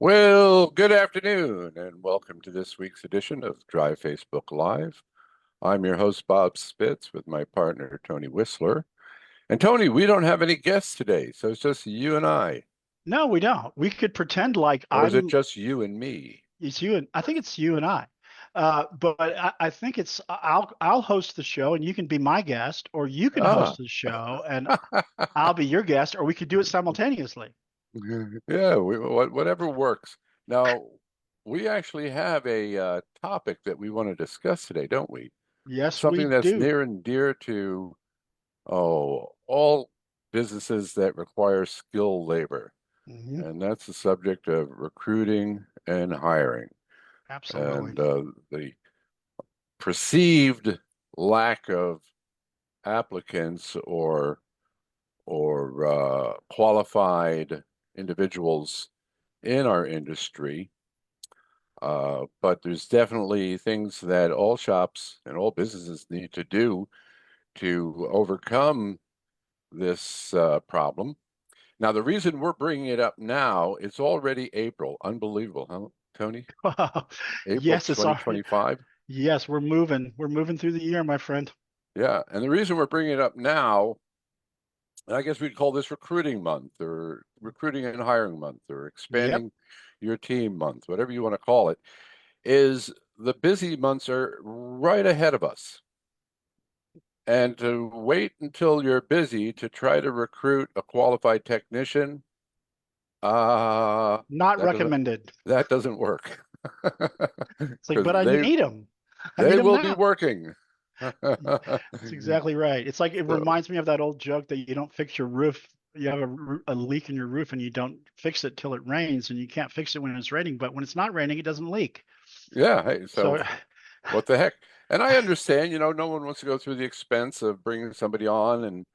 Well, good afternoon, and welcome to this week's edition of Drive Facebook Live. I'm your host, Bob Spitz, with my partner, Tony Whistler. And Tony, we don't have any guests today, so it's just you and I. No, we don't. We could pretend like Or is it I'm just you and me? it's you and I think it's you and I. But I think I'll host the show and you can be my guest, or you can Ah, host the show and I'll be your guest, or we could do it simultaneously. yeah, whatever works. Now, we actually have a topic that we want to discuss today, don't we? Yes, we Something that's do. near and dear to, all businesses that require skilled labor. Hmm. And that's the subject of recruiting and hiring, Absolutely. and the perceived lack of applicants or qualified individuals in our industry. But there's definitely things that all shops and all businesses need to do to overcome this problem. Now, the reason we're bringing it up now, it's already April. Unbelievable, huh, Tony? April Yes, it's all right. 2025. Yes, we're moving. We're moving through the year, my friend. Yeah. And the reason we're bringing it up now, I guess we'd call this recruiting month or recruiting and hiring month or Yep. expanding your team month, whatever you want to call it, is the busy months are right ahead of us. And to wait until you're busy to try to recruit a qualified technician, uh, Not that doesn't recommended. that doesn't work. It's like, Because but I need them. I need they them will be now. working. That's exactly right. It's like it So, reminds me of that old joke that you don't fix your roof. You have a leak in your roof and you don't fix it till it rains, and you can't fix it when it's raining. But when it's not raining, it doesn't leak. yeah, hey, so So, what the heck? And I understand, no one wants to go through the expense of bringing somebody on and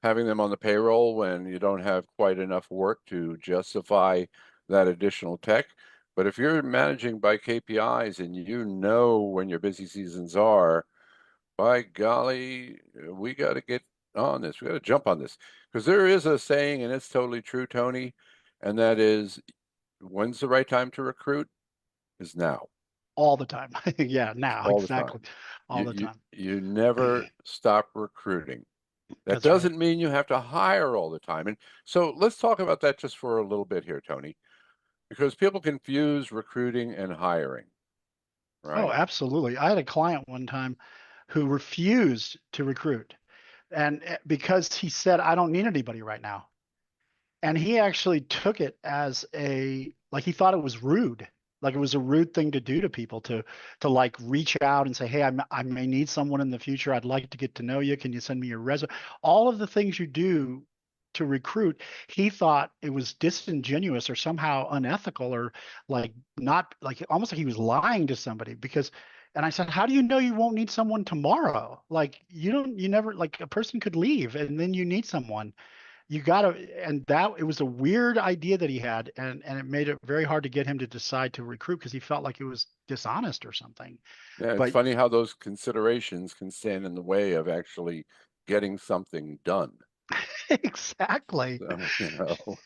having them on the payroll when you don't have quite enough work to justify that additional tech. But if you're managing by KPIs and you know when your busy seasons are, by golly, we got to get on this. We got to jump on this because there is a saying, and it's totally true, Tony, and that is, when's the right time to recruit? Is now, all the time. Yeah, now, all the time. exactly. All You the you time. you never stop recruiting. That That's right. doesn't mean you have to hire all the time. And so let's talk about that just for a little bit here, Tony, because people confuse recruiting and hiring, Oh, right? absolutely. I had a client one time who refused to recruit, and because he said, I don't need anybody right now. And he actually took it as like he thought it was rude, like it was a rude thing to do to people to like reach out and say, hey, I may need someone in the future, I'd like to get to know you, can you send me your resume? All of the things you do to recruit, he thought it was disingenuous or somehow unethical, or like not, like almost like he was lying to somebody. Because and I said, how do you know you won't need someone tomorrow? Like you never, like a person could leave and then you need someone. You gotta, and that it was a weird idea that he had, and it made it very hard to get him to decide to recruit because he felt like it was dishonest or something. Yeah, it's But funny how those considerations can stand in the way of actually getting something done. exactly, So, so if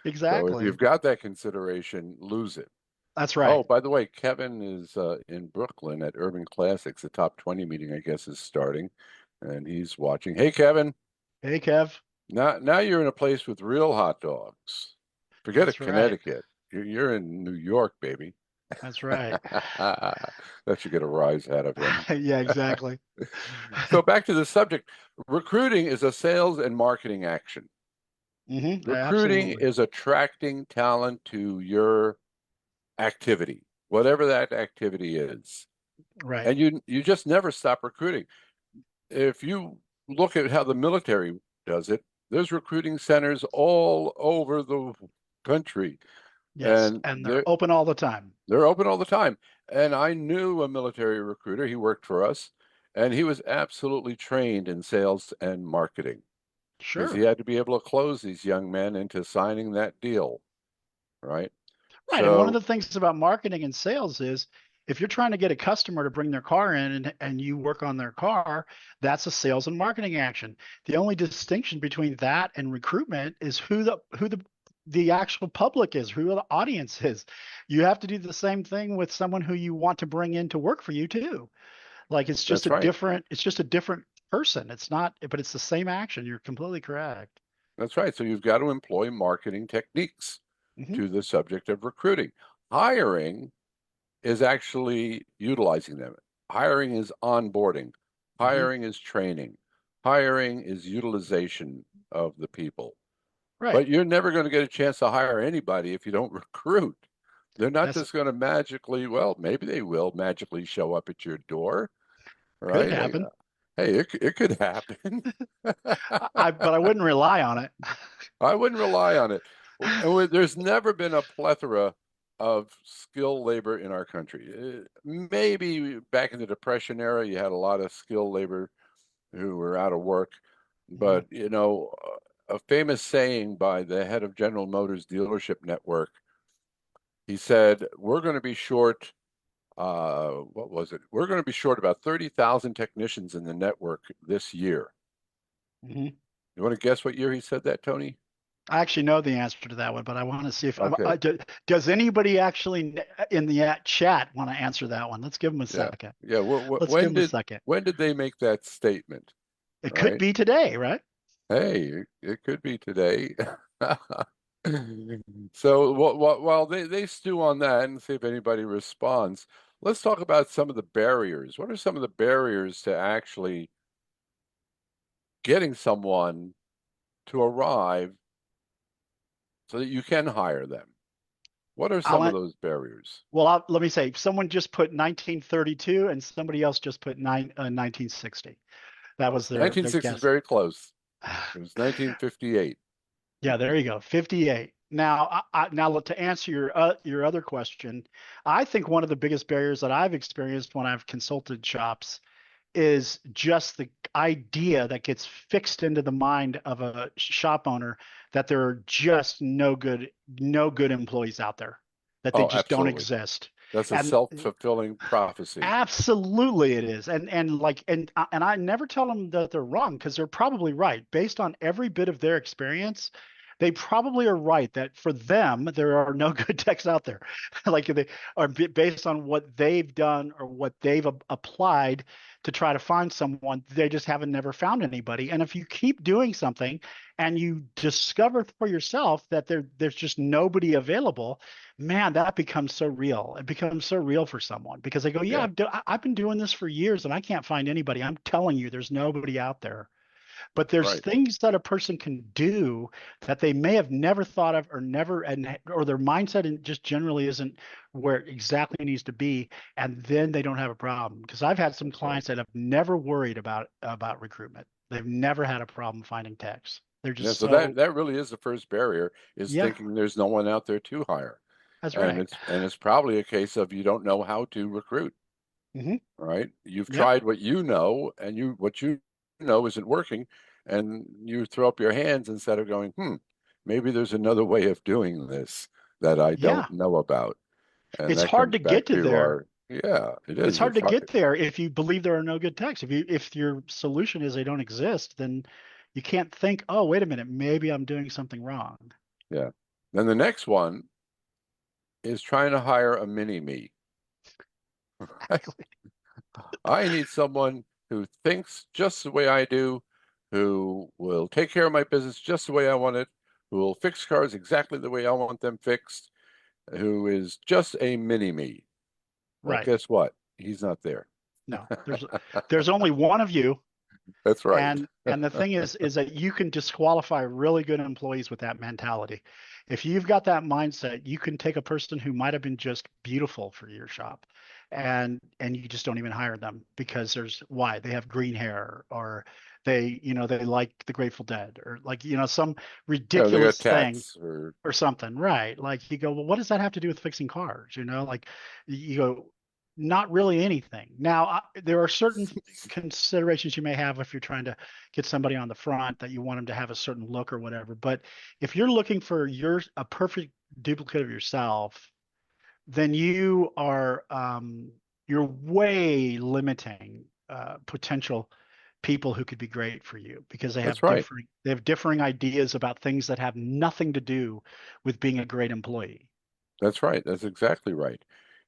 exactly. you've got that consideration, lose it. That's Oh, right. by the way, Kevin is in Brooklyn at Urban Classics. The top 20 meeting, I guess, is starting, and he's watching. Hey, Kevin. Hey, Kev. Now you're in a place with real hot dogs. Forget a That's right. Connecticut. You're in New York, baby. That's right. That should get a rise out of him. Yeah, exactly. So back to the subject. Recruiting is a sales and marketing action. Recruiting Absolutely. is attracting talent to your activity, whatever that activity is. Right. And you just never stop recruiting. If you look at how the military does it, there's recruiting centers all over the country, Yes, and and they're open all the time. they're open all the time. And I knew a military recruiter. He worked for us, and he was absolutely trained in sales and marketing because he Sure. had to be able to close these young men into signing that deal, right? Right. And one of So, the things about marketing and sales is if you're trying to get a customer to bring their car in and you work on their car, that's a sales and marketing action. The only distinction between that and recruitment is who the the actual public is, who the audience is. You have to do the same thing with someone who you want to bring in to work for you too. Like That's right. it's just a different person. It's not, but it's the same action. You're completely correct. That's right. So you've got to employ marketing techniques Hmm. to the subject of recruiting. Hiring is actually utilizing them. Hiring is onboarding. Hmm. Hiring is training. Hiring is utilization of the people. Right. But you're never going to get a chance to hire anybody if you don't recruit. They're not That's just going to magically, well, maybe they will magically show up at your door, could right? happen. Hey, it could happen. But I wouldn't rely on it. I wouldn't rely on it. There's never been a plethora of skilled labor in our country. Maybe back in the Depression era, you had a lot of skilled labor who were out of work. Mhm. But, a famous saying by the head of General Motors dealership network, he said, we're going to be short, what was it? We're going to be short about 30,000 technicians in the network this year. Mhm. You want to guess what year he said that, Tony? I actually know the answer to that one, but I want to see if Okay. does anybody actually in the chat want to answer that one? Let's give them a Yeah. second. Yeah. Let's give them a second. When did they make that statement? It could Right? be today, right? Hey, it could be today. So while they stew on that and see if anybody responds, let's talk about some of the barriers. What are some of the barriers to actually getting someone to arrive so that you can hire them? What are some of I'll, those barriers? let me say, someone just put 1932 and somebody else just put 1960. That was their 1960 is guess. very close. It was 1958. Yeah, there you go. 58. Now, now to answer your other question, I think one of the biggest barriers that I've experienced when I've consulted shops is just the idea that gets fixed into the mind of a shop owner that there are just no good employees out there, that they Oh, just don't absolutely. exist. That's a And self-fulfilling prophecy. absolutely it is. And I never tell them that they're wrong because they're probably right. Based on every bit of their experience, they probably are right that for them there are no good techs out there. Like they are based on what they've done or what they've applied to try to find someone, they just haven't never found anybody. And if you keep doing something and you discover for yourself that there's just nobody available, man, that becomes so real. It becomes so real for someone because they go, yeah, Yeah, I've been doing this for years and I can't find anybody. I'm telling you, there's nobody out there. But that's there's right. things that a person can do that they may have never thought of or never, or their mindset just generally isn't where it exactly needs to be. And then they don't have a problem. Because I've had some That's right. clients that have never worried about recruitment. They've never had a problem finding techs. They're Yeah, just so so, that really is the first barrier is yeah, thinking there's no one out there to hire. that's And right. it's probably a case of you don't know how to recruit, Hmm. right? You've Yep. tried what you know and what you know isn't working, and you throw up your hands instead of going, maybe there's another way of doing this that I Yeah. don't know about. And It's that hard comes to back get to to there. our, yeah, it It's is. hard It's to hard. get there if you believe there are no good techs. If your solution is they don't exist, then you can't think, oh, wait a minute, maybe I'm doing something wrong. Yeah. Then the next one is trying to hire a mini me. Exactly. I need someone who thinks just the way I do, who will take care of my business just the way I want it, who will fix cars exactly the way I want them fixed, who is just a mini me. Well, Right. guess what? He's not there. No, there's only one of you, That's right. and the thing is that you can disqualify really good employees with that mentality. If you've got that mindset, you can take a person who might have been just beautiful for your shop and you just don't even hire them because there's why they have green hair or they like the Grateful Dead or like some Yeah, they got ridiculous thing tats or or something, right? Like you go, well, what does that have to do with fixing cars? Like you go, not really anything. Now, there are certain considerations you may have if you're trying to get somebody on the front that you want them to have a certain look or whatever. But if you're looking for a perfect duplicate of yourself, then you're way limiting potential people who could be great for you because That's right. they have differing ideas about things that have nothing to do with being a great employee. That's right. That's exactly right.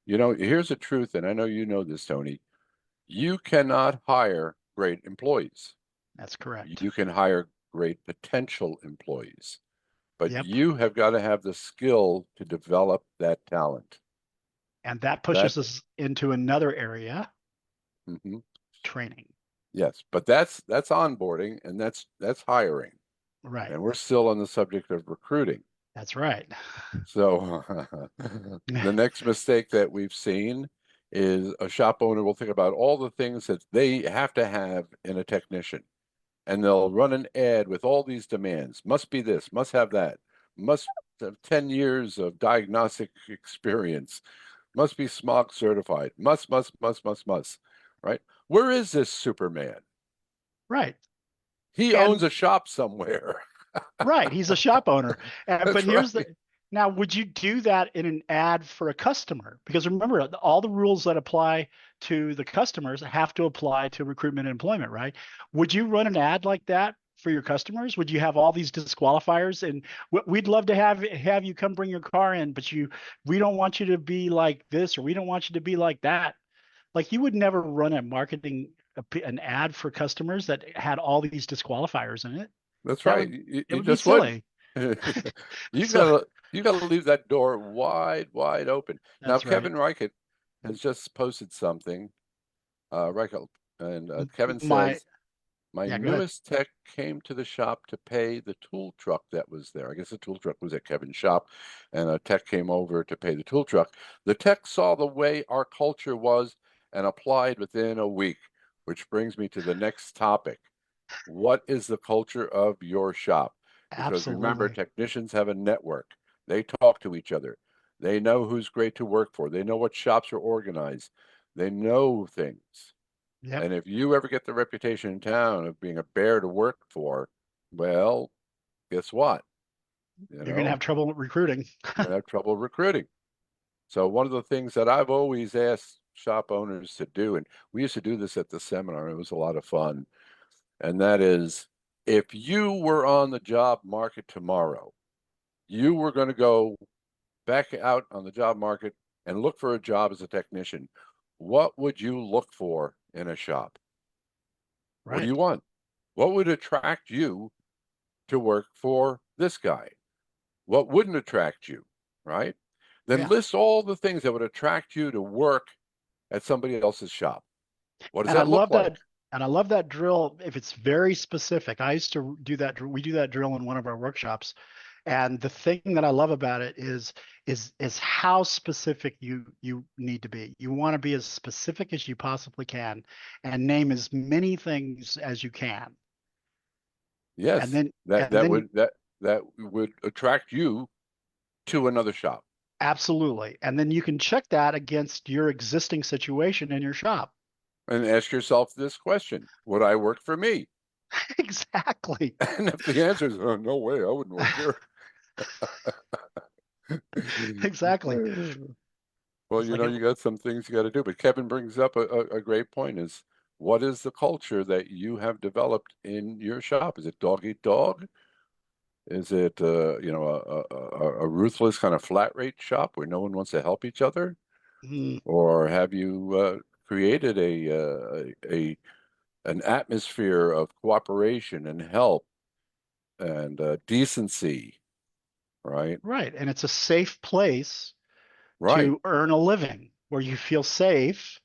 You know, here's the truth, and I know you know this, Tony. You cannot hire great employees. That's correct. You can hire great potential employees, but Yep. you have got to have the skill to develop that talent. And that That, pushes us into another area, mhm. training. Yes, but that's onboarding and that's hiring. Right. And we're still on the subject of recruiting. That's right. So the next mistake that we've seen is a shop owner will think about all the things that they have to have in a technician, and they'll run an ad with all these demands. Must be this, must have that, must have 10 years of diagnostic experience, must be smog certified, must, right? Where is this Superman? Right. He And owns a shop somewhere. right, he's a shop owner. But That's here's right. the now, would you do that in an ad for a customer? Because remember, all the rules that apply to the customers have to apply to recruitment and employment, right? Would you run an ad like that for your customers? Would you have all these disqualifiers? And we'd love to have you come bring your car in, but we don't want you to be like this, or we don't want you to be like that. Like you would never run an ad for customers that had all these disqualifiers in it. That's That right. would it You would be just wouldn't. silly. You So gotta you gotta leave that door wide open. Now that's right. Kevin Reichert has just posted something, Reichelt, and Kevin My says, my Yeah, go ahead. newest tech came to the shop to pay the tool truck that was there. I guess the tool truck was at Kevin's shop, and a tech came over to pay the tool truck. The tech saw the way our culture was and applied within a week, which brings me to the next topic. What is the culture of your shop? Because remember, Absolutely. technicians have a network. They talk to each other. They know who's great to work for. They know what shops are organized. They know things. Yep. And if you ever get the reputation in town of being a bear to work for, well, guess what? You You're gonna have know, trouble recruiting. you're gonna have trouble recruiting. So one of the things that I've always asked shop owners to do, and we used to do this at the seminar, it was a lot of fun, and that is if you were on the job market tomorrow, you were going to go back out on the job market and look for a job as a technician. What would you look for in a shop? What do Right. you want? What would attract you to work for this guy? What wouldn't attract you, right? Then Yeah. list all the things that would attract you to work at somebody else's shop. What does And I that look love like? that. And I love that drill if it's very specific. I used to do that. We do that drill in one of our workshops. And the thing that I love about it is how specific you need to be. You want to be as specific as you possibly can and name as many things as you can. And Yes, then that and that then would that that would attract you to another shop. absolutely. And then you can check that against your existing situation in your shop. And ask yourself this question: would I work for me? Exactly. And if the answer is, oh, no way, I wouldn't work here. Exactly. Well, It's you like know, it, you got some things you got to do. But Kevin brings up a great point is what is the culture that you have developed in your shop? Is it dog eat dog? Is it a ruthless kind of flat rate shop where no one wants to help each other? mm, Or have you created a an atmosphere of cooperation and help and decency, right? right. And it's a safe place Right. to earn a living where you feel safe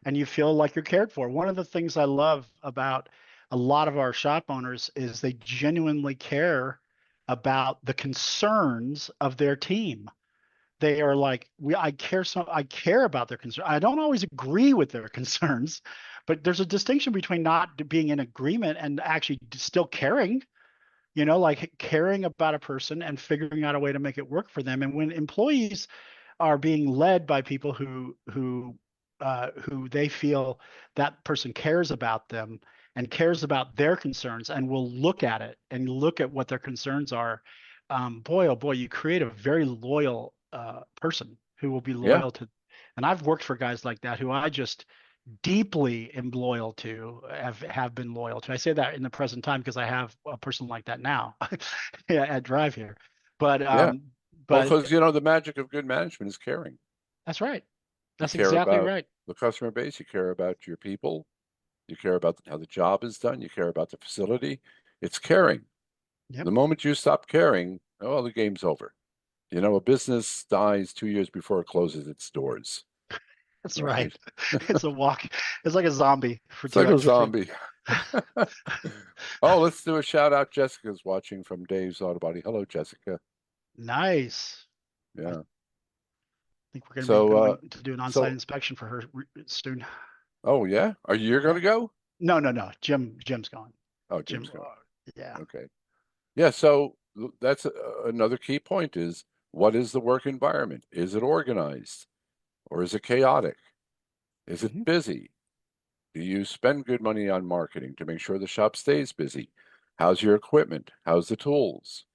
and you feel like you're cared for. One of the things I love about a lot of our shop owners is they genuinely care about the concerns of their team. They are like, I care about their concerns. I don't always agree with their concerns, but there's a distinction between not being in agreement and actually still caring, like caring about a person and figuring out a way to make it work for them. And when employees are being led by people who they feel that person cares about them and cares about their concerns and will look at it and look at what their concerns are, boy, oh boy, you create a very loyal person who will be Yeah. loyal to. And I've worked for guys like that who I just deeply am loyal to, have been loyal to. I say that in the present time because I have a person like that now yeah, at Drive here. But Yeah. um, Well, but because the magic of good management is caring. that's right. You That's care exactly about right. the customer base, you care about your people, you care about how the job is done, you care about the facility. It's caring. Yep, The moment you stop caring, oh, the game's over. A business dies 2 years before it closes its doors, that's right. right? It's a walk. It's like a zombie for It's like a for zombie. Oh, let's do a shout out. Jessica's watching from Dave's Auto Body. Hello, Jessica. nice. I Yeah. think we're going to be So, going to do an on-site so, inspection for her soon. oh yeah, are you going Yeah. to go? No, no, no. Jim's gone. Oh, Jim. Jim's going. Yeah, Okay. Yeah. So that's another key point is what is the work environment? Is it organized or is it chaotic? Is it hmm busy? Do you spend good money on marketing to make sure the shop stays busy? How's your equipment? How's the tools?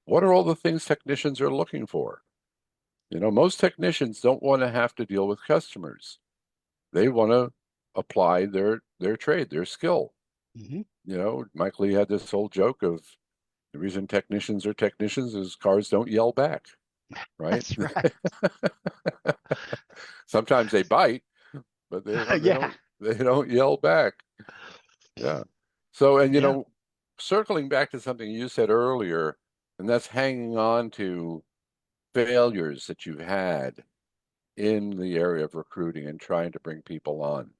What are all the things technicians are looking for? Most technicians don't want to have to deal with customers. They want to apply their trade, their skill. hmm Mike Lee had this whole joke of the reason technicians are technicians is cars don't yell back, right? That's right. Sometimes they bite, but they don't they Yeah, don't they don't yell back. Yeah. So, and yeah, circling back to something you said earlier, and that's hanging on to failures that you've had in the area of recruiting and trying to bring people on.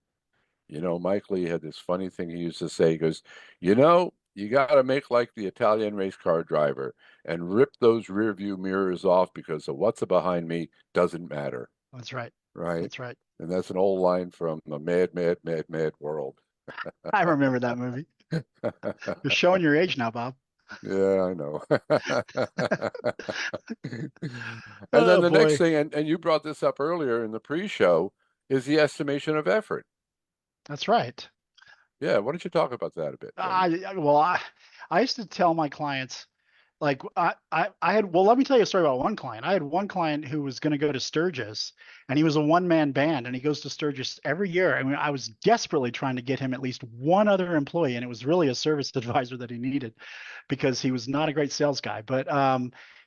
Mike Lee had this funny thing he used to say. He goes, you got to make like the Italian race car driver and rip those rear view mirrors off because of what's behind me doesn't matter, that's right. right? That's right. And that's an old line from the Mad, Mad, Mad, Mad World. I remember that movie. You're showing your age now, Bob. Yeah, I know. And then Oh the next boy. thing, and you brought this up earlier in the pre-show, is the estimation of effort. That's right. Yeah, why don't you talk about that a bit, buddy? Well, I used to tell my clients, like I had, well, let me tell you a story about one client. I had one client who was going to go to Sturgis, and he was a one-man band, and he goes to Sturgis every year. I mean, I was desperately trying to get him at least one other employee, and it was really a service advisor that he needed because he was not a great sales guy. But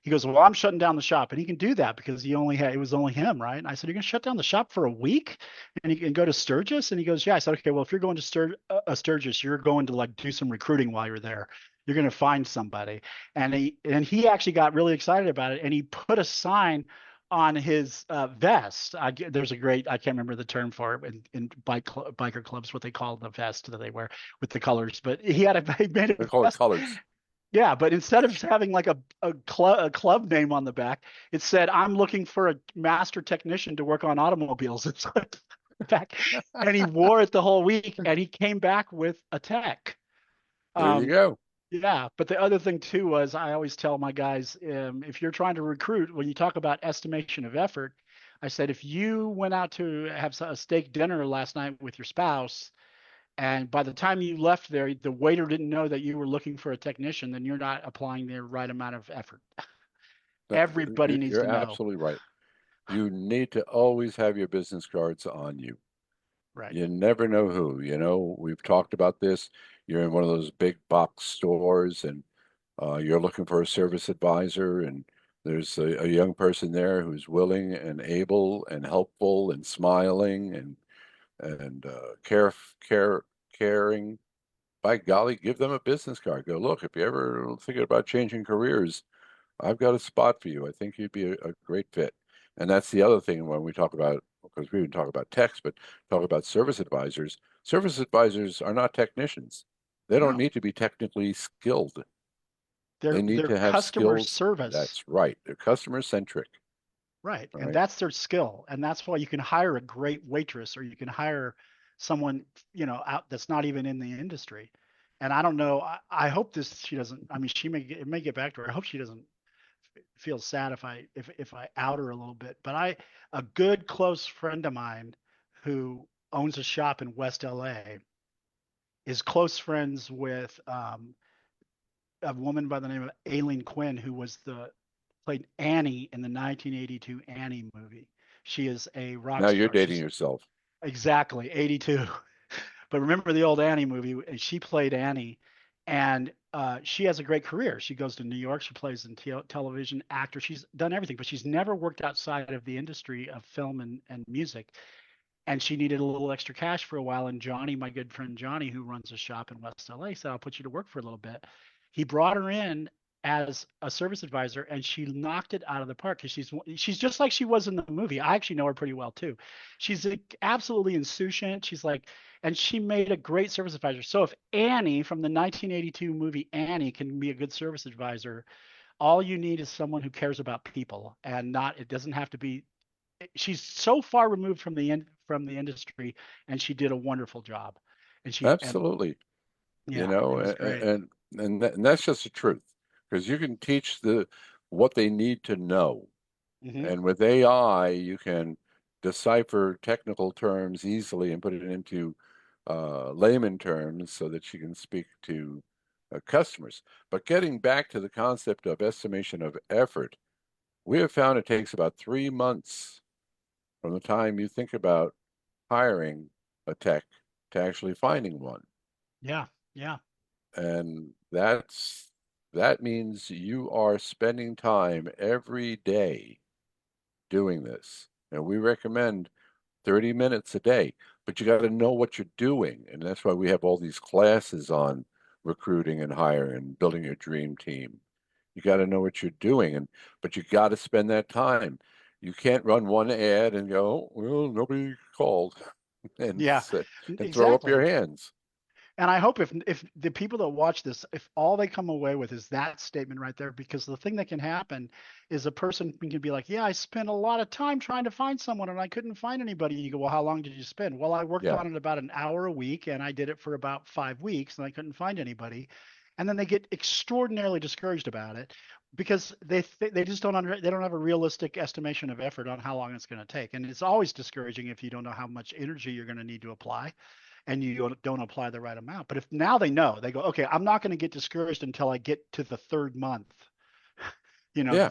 he goes, well, I'm shutting down the shop, and he can do that because it was only him, right? And I said, you're going to shut down the shop for a week, and you can go to Sturgis? And he goes, yeah. I said, okay, well, if you're going to Sturgis, you're going to like do some recruiting while you're there. You're going to find somebody. And he actually got really excited about it, and he put a sign on his vest. There's a great, I can't remember the term for it in biker clubs, what they call the vest that they wear with the colors. But he made They a call it vest. colors. Yeah, but instead of having like a club name on the back, it said, "I'm looking for a master technician to work on automobiles." It's like back, and he wore it the whole week, and he came back with a tech. There you Um, go. yeah, but the other thing too was I always tell my guys, if you're trying to recruit, when you talk about estimation of effort, I said if you went out to have a steak dinner last night with your spouse, and by the time you left there, the waiter didn't know that you were looking for a technician, then you're not applying the right amount of effort. No, Everybody needs you're to know. absolutely right. You need to always have your business cards on you. Right. You never know who. We've talked about this. You're in one of those big box stores and you're looking for a service advisor, and there's a young person there who's willing and able and helpful and smiling and caring. By golly, give them a business card. Go, look, if you ever thinking about changing careers, I've got a spot for you. I think you'd be a great fit. And that's the other thing when we talk about, because we didn't talk about techs, but talk about service advisors. Service advisors are not technicians. They don't No, need to be technically skilled. They need they're to have customer skills. service. That's right. They're customer centric, Right. And right? that's their skill. And that's why you can hire a great waitress, or you can hire someone, out that's not even in the industry. And I don't know. I hope she doesn't. I mean, it may get back to her. I hope she doesn't feel sad if I out her a little bit. But a good close friend of mine who owns a shop in West LA is close friends with a woman by the name of Aileen Quinn, who played Annie in the 1982 Annie movie. She is a rock Now you're star. dating yourself. Exactly, 82. But remember the old Annie movie? She played Annie, and she has a great career. She goes to New York. She plays in television, actor. She's done everything, but she's never worked outside of the industry of film and music. And she needed a little extra cash for a while. And Johnny, my good friend Johnny, who runs a shop in West LA, said, "I'll put you to work for a little bit." He brought her in as a service advisor, and she knocked it out of the park because she's just like she was in the movie. I actually know her pretty well too. She's absolutely insouciant. She's like, and she made a great service advisor. So if Annie from the 1982 movie Annie can be a good service advisor, all you need is someone who cares about people and not. It doesn't have to be. She's so far removed from from the industry, and she did a wonderful job. And Absolutely. You yeah, it know, was great. and that's just the truth, because you can teach the what they need to know. Hmm. And with AI, you can decipher technical terms easily and put it into layman terms so that you can speak to customers. But getting back to the concept of estimation of effort, we have found it takes about 3 months from the time you think about hiring a tech to actually finding one. Yeah, yeah. And that means you are spending time every day doing this. And we recommend 30 minutes a day, but you got to know what you're doing. And that's why we have all these classes on recruiting and hiring and building your dream team. You got to know what you're doing, but you got to spend that time. You can't run one ad and go, well, nobody called and Yeah, and throw up your exactly. hands. And I hope if the people that watch this, if all they come away with is that statement right there, because the thing that can happen is a person can be like, "Yeah, I spent a lot of time trying to find someone and I couldn't find anybody." And you go, "Well, how long did you spend?" "Well, I worked Yeah, on it about an hour a week and I did it for about 5 weeks and I couldn't find anybody." And then they get extraordinarily discouraged about it because they just they don't have a realistic estimation of effort on how long it's going to take. And it's always discouraging if you don't know how much energy you're going to need to apply and you don't apply the right amount. But if now they know, they go, okay, I'm not going to get discouraged until I get to the third month. yeah,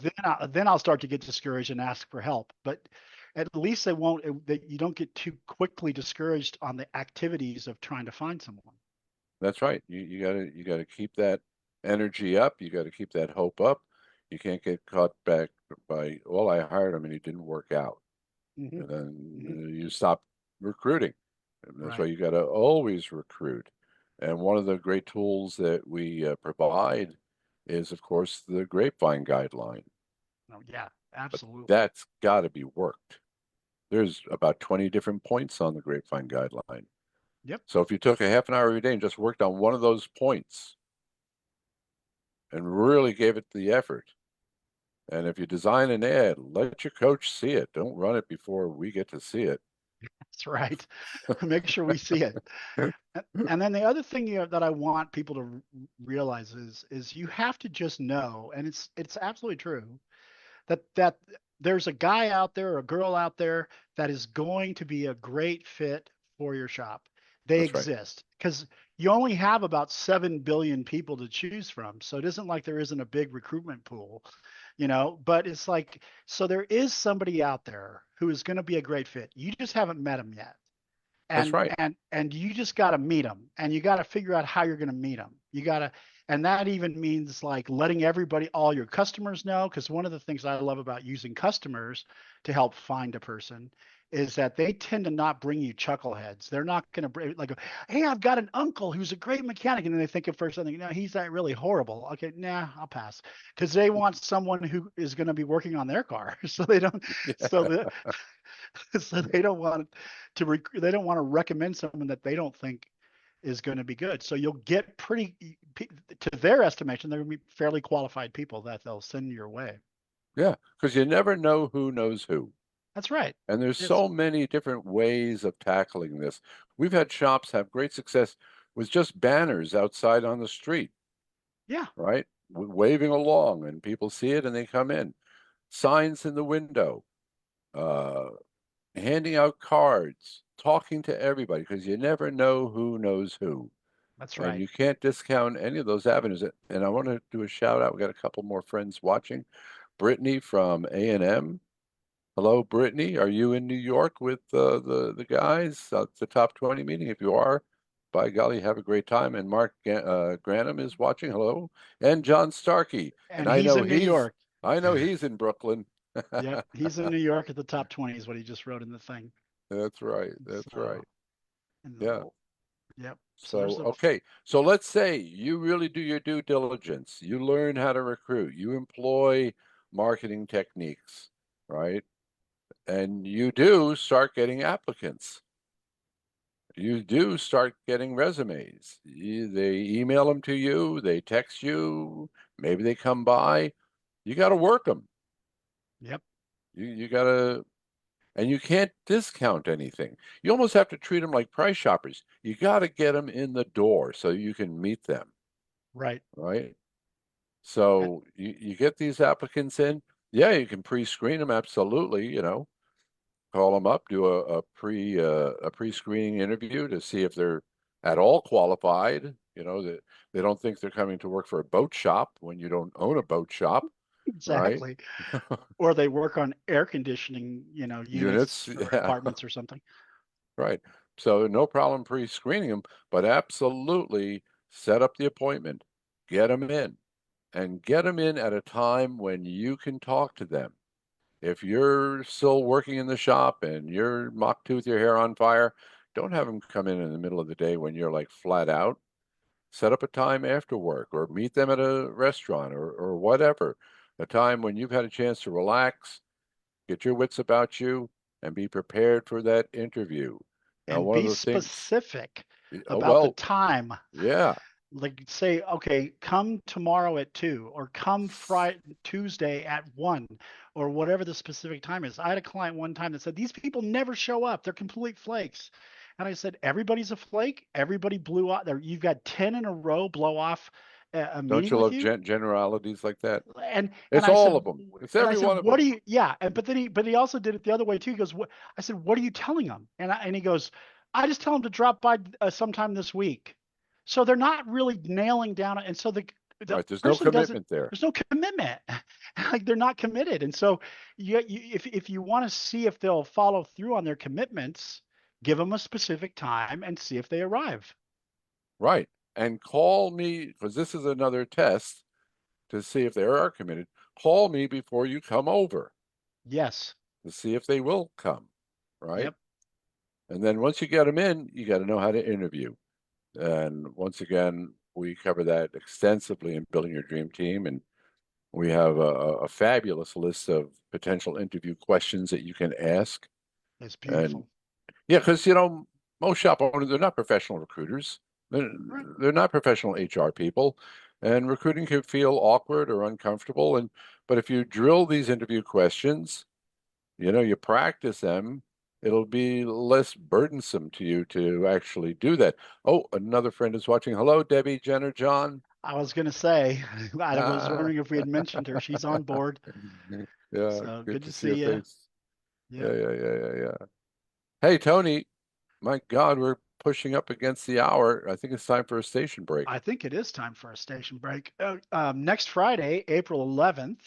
Then I'll start to get discouraged and ask for help. But at least they won't. That you don't get too quickly discouraged on the activities of trying to find someone. that's right. You gotta keep that energy up. You got to keep that hope up. You can't get caught back by, well, I hired him and he didn't work out. Hmm. And Hmm. then you stop recruiting. And that's why Right. you got to always recruit. And one of the great tools that we provide is, of course, the Grapevine Guideline. No, yeah, But absolutely. that's got to be worked. There's about 20 different points on the Grapevine Guideline. Yep. So if you took a half an hour every day and just worked on one of those points and really gave it the effort, and if you design an ad, let your coach see it. Don't run it before we get to see it. That's right. Make sure we see it. And then the other thing that I want people to realize is you have to just know, and it's absolutely true that there's a guy out there or a girl out there that is going to be a great fit for your shop. They That's right. exist because you only have about 7 billion people to choose from. So it isn't like there isn't a big recruitment pool, but it's like, so there is somebody out there who is going to be a great fit. You just haven't met him yet. That's And right. and you just got to meet them and you got to figure out how you're going to meet them. You got to, and that even means like letting everybody, all your customers know, because one of the things I love about using customers to help find a person is that they tend to not bring you chuckleheads. They're not going to bring like, hey, I've got an uncle who's a great mechanic, and then they think at first something, no, he's not really horrible. Okay, nah, I'll pass, because they want someone who is going to be working on their car, so they don't, so Yeah. the so they don't want they don't want to recommend someone that they don't think is going to be good. So you'll get to their estimation, they're going to be fairly qualified people that they'll send your way. Yeah. Because you never know who knows who. That's right. And there's It's so many different ways of tackling this. We've had shops have great success with just banners outside on the street, yeah, right? Waving along, and people see it and they come in. Signs in the window, uh, handing out cards, talking to everybody, because you never know who knows who. that's And right. you can't discount any of those avenues. And I want to do a shout out. We got a couple more friends watching. Brittany from A&M. Hello, Brittany. Are you in New York with the guys at the top 20 meeting? If you are, by golly, have a great time. And Mark Granum is watching. Hello, and John Starkey. And And he's in New York. I know he's in Brooklyn. Yep, he's in New York at the top 20 is what he just wrote in the thing. That's right. That's right. So, in the Yeah. little, yep. So So, there's a okay. So let's say you really do your due diligence. You learn how to recruit. You employ marketing techniques, right? And you do start getting applicants. You do start getting resumes. They email them to you, they text you, maybe they come by. You got to work them. yep, You got to, and you can't discount anything. You almost have to treat them like price shoppers. You got to get them in the door so you can meet them, right. right? And, So you get these applicants in. Yeah, you can pre-screen them, absolutely, call them up, do a pre-screening interview to see if they're at all qualified. That they don't think they're coming to work for a boat shop when you don't own a boat shop, right? exactly. Or they work on air conditioning, Units, units or yeah, apartments or something. right. So no problem pre-screening them, but absolutely set up the appointment, get them in, and get them in at a time when you can talk to them. If you're still working in the shop and you're mock tooth your hair on fire, don't have them come in the middle of the day when you're like flat out. Set up a time after work or meet them at a restaurant or whatever. A time when you've had a chance to relax, get your wits about you, and be prepared for that interview. Now, And one of be the things, specific about the well, time. yeah, Like say, okay, come tomorrow at 2 or come Friday, Tuesday at 1 or whatever the specific time is. I had a client one time that said, these people never show up. They're complete flakes. And I said, everybody's a flake. Everybody blew off there. You've got 10 in a row blow off a don't meeting you with love you. generalities like that? And It's I all said, of them. It's every one of what them. do you, yeah. But he also did it the other way too. He goes, what, I said, what are you telling them? And he goes, I just tell them to drop by sometime this week. So they're not really nailing down. And so the Right. There's no person doesn't, commitment there. there's no commitment. Like they're not committed. And so if you want to see if they'll follow through on their commitments, give them a specific time and see if they arrive. Right. And call me, because this is another test to see if they are committed. Call me before you come over Yes. to see if they will come. Right. Yep. And then once you get them in, you got to know how to interview. And once again, we cover that extensively in Building Your Dream Team. And we have a fabulous list of potential interview questions that you can ask. It's And beautiful. yeah, because, most shop owners, they're not professional recruiters. They're, Right. they're not professional HR people. And recruiting can feel awkward or uncomfortable. But if you drill these interview questions, you practice them, it'll be less burdensome to you to actually do that. Oh, another friend is watching. Hello, Debbie Jenner John. I was going to say, I was Ah, wondering if we had mentioned her. She's on board. yeah, So good good to to see your see you. face. Yep. Yeah. Hey, Tony, my God, we're pushing up against the hour. I think it's time for a station break. I think it is time for a station break. Next Friday, April 11th,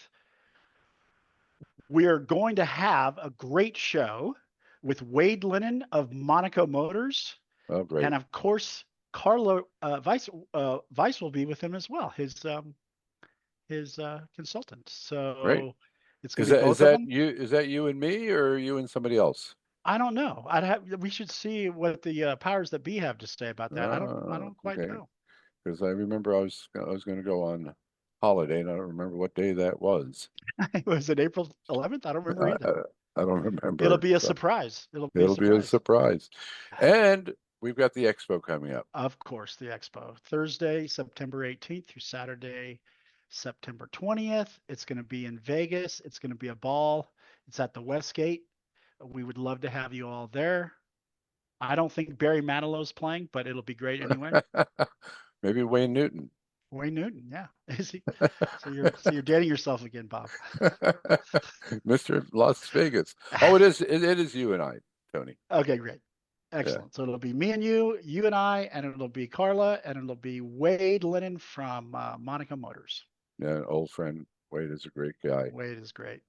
we are going to have a great show with Wade Lennon of Monaco Motors. Oh, great, And of course, Carlo Weiss will be with him as well, his consultant. great. So it's going Is to be that is both of that them. you? Is that you and me, or you and somebody else? I don't know. We should see what the powers that be have to say about that. I don't quite Okay. know. Because I remember I was going to go on holiday, and I don't remember what day that was. Was it April 11th? I don't remember I, either. I, I don't It'll remember. be a So surprise. It'll be a it'll be a surprise. surprise. And we've got the expo coming up. Of course, the expo. Thursday, September 18th through Saturday, September 20th. It's going to be in Vegas. It's going to be a ball. It's at the Westgate. We would love to have you all there. I don't think Barry Manilow's playing, but it'll be great anyway. Maybe Wayne Newton. Wayne Newton, yeah. Is he? So you're dating yourself again, Bob. Mr. Las Vegas. Oh, it is you and I, Tony. Okay, great. Yeah. Excellent. So it'll be me and you and I, and it'll be Carla, and it'll be Wade Lennon from Monica Motors. Yeah, an old friend. Wade is a great guy. Wade is great.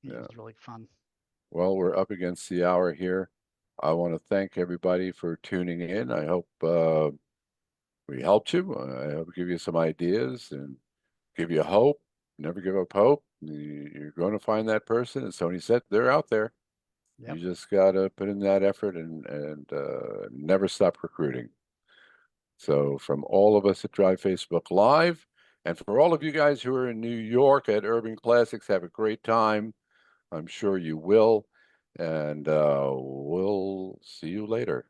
He's Yeah. really fun. Well, we're up against the hour here. I want to thank everybody for tuning in. I hope we helped you. I hope we give you some ideas and give you hope. Never give up hope. You're going to find that person. As Tony said, they're out there. You Yep. just got to put in that effort and never stop recruiting. So from all of us at Drive Facebook Live, and for all of you guys who are in New York at Urban Classics, have a great time. I'm sure you will. And we'll see you later.